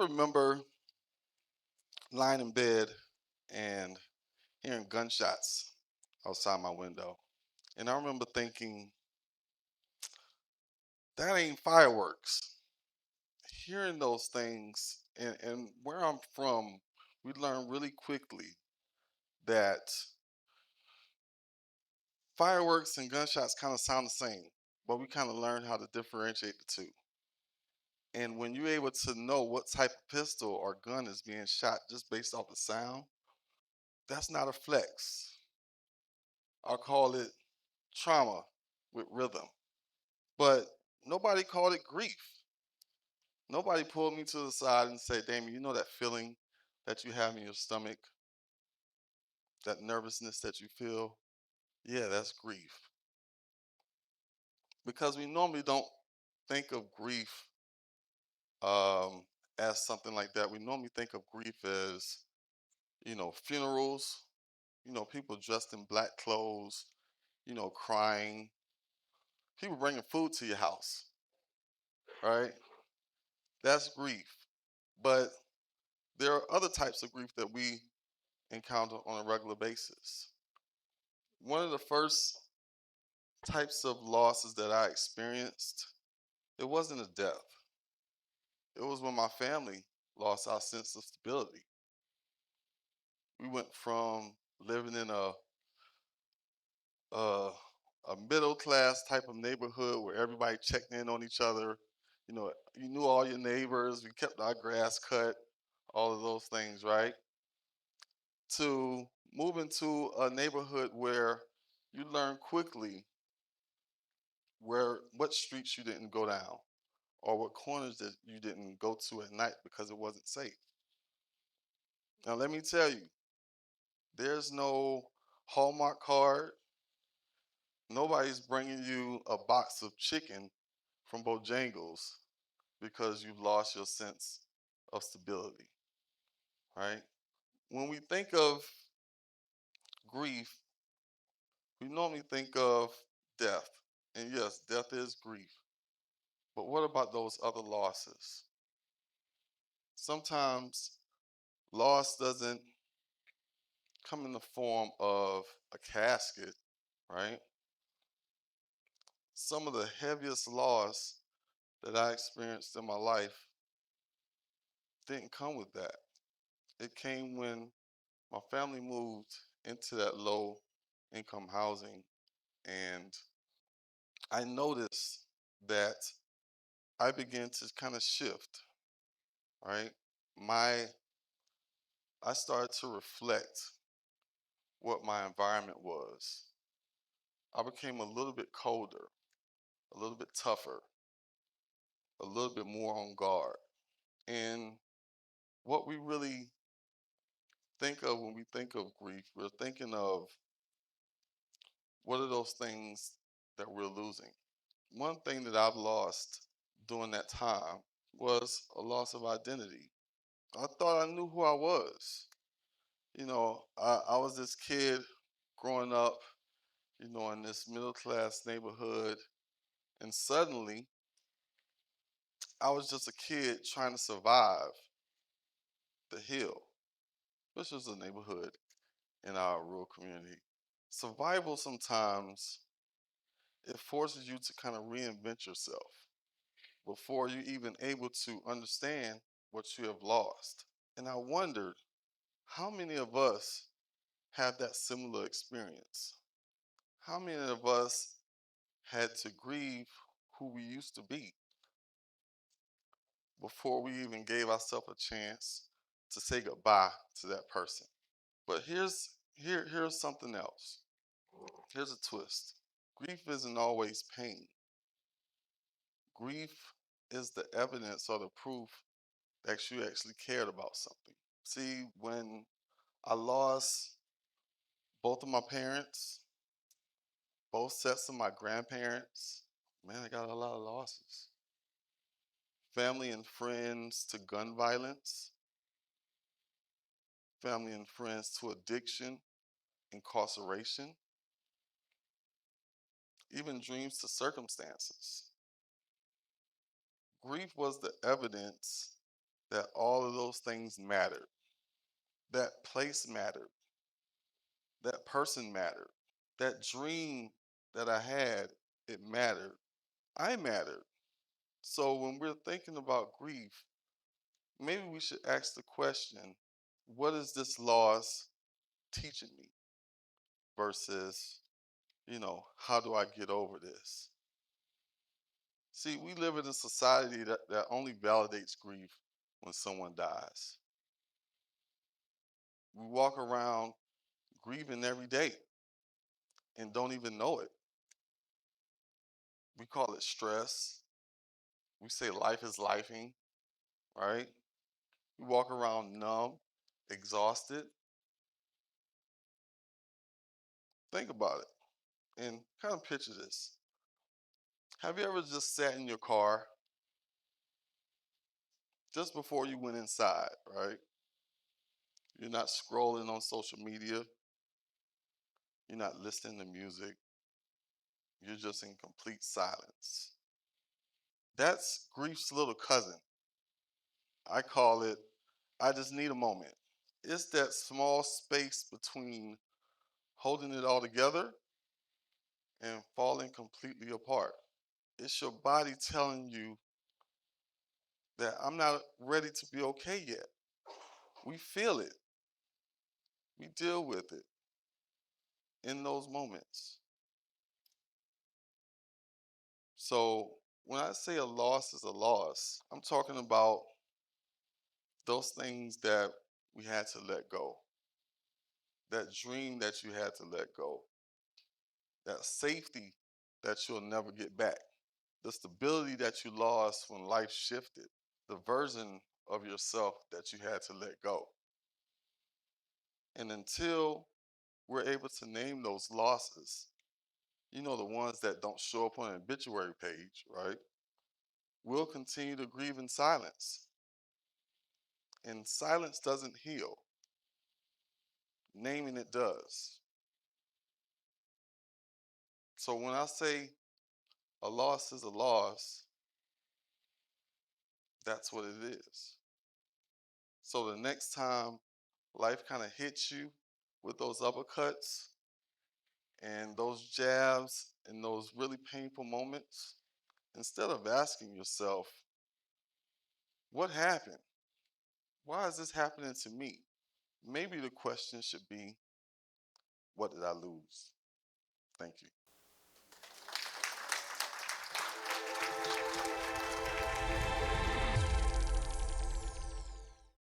remember lying in bed and hearing gunshots outside my window. And I remember thinking, that ain't fireworks. Hearing those things, and where I'm from, we learn really quickly that fireworks and gunshots kind of sound the same, but we kind of learn how to differentiate the two. And when you're able to know what type of pistol or gun is being shot just based off the sound, that's not a flex. I call it trauma with rhythm. But nobody called it grief. Nobody pulled me to the side and said, Damien, you know that feeling that you have in your stomach, that nervousness that you feel? Yeah, that's grief. Because we normally don't think of grief um, as something like that. We normally think of grief as, funerals, people dressed in black clothes, crying, people bringing food to your house, right? That's grief. But there are other types of grief that we encounter on a regular basis. One of the first types of losses that I experienced, it wasn't a death. It was when my family lost our sense of stability. We went from living in a, a middle class type of neighborhood where everybody checked in on each other. You knew all your neighbors. We kept our grass cut, all of those things, right? To move into a neighborhood where you learn quickly where what streets you didn't go down or what corners that you didn't go to at night because it wasn't safe. Now let me tell you, there's no Hallmark card. Nobody's bringing you a box of chicken from Bojangles because you've lost your sense of stability, right? When we think of grief, we normally think of death. And yes, death is grief. But what about those other losses? Sometimes loss doesn't come in the form of a casket, right? Some of the heaviest loss that I experienced in my life didn't come with that. It came when my family moved into that low income housing, and I noticed that I began to kind of shift, right? My I started to reflect what my environment was. I became a little bit colder, a little bit tougher, a little bit more on guard. And what we really think of when we think of grief, we're thinking of what are those things that we're losing. One thing that I've lost during that time was a loss of identity. I thought I knew who I was. I was this kid growing up, in this middle class neighborhood, and suddenly I was just a kid trying to survive the hill, which was a neighborhood in our rural community. Survival sometimes it forces you to kind of reinvent yourself before you even able to understand what you have lost. And I wondered how many of us have that similar experience? How many of us had to grieve who we used to be before we even gave ourselves a chance to say goodbye to that person? But here's something else. Here's a twist. Grief isn't always pain. Grief is the evidence or the proof that you actually cared about something. See, when I lost both of my parents, both sets of my grandparents, man, I got a lot of losses. Family and friends to gun violence, family and friends to addiction, incarceration, even dreams to circumstances. Grief was the evidence that all of those things mattered. That place mattered. That person mattered. That dream that I had, it mattered. I mattered. So when we're thinking about grief, maybe we should ask the question, what is this loss teaching me? Versus, how do I get over this? See, we live in a society that only validates grief when someone dies. We walk around grieving every day and don't even know it. We call it stress. We say life is lifing, right? We walk around numb, exhausted. Think about it and kind of picture this. Have you ever just sat in your car just before you went inside, right? You're not scrolling on social media, you're not listening to music, you're just in complete silence. That's grief's little cousin. I call it, I just need a moment. It's that small space between holding it all together and falling completely apart. It's your body telling you that I'm not ready to be okay yet. We feel it, we deal with it in those moments. So when I say a loss is a loss, I'm talking about those things that we had to let go, that dream that you had to let go, that safety that you'll never get back, the stability that you lost when life shifted, the version of yourself that you had to let go. And until we're able to name those losses, the ones that don't show up on an obituary page, right? We'll continue to grieve in silence. And silence doesn't heal, naming it does. So when I say a loss is a loss, that's what it is. So the next time life kind of hits you with those uppercuts and those jabs and those really painful moments, instead of asking yourself, what happened? Why is this happening to me? Maybe the question should be, what did I lose? Thank you.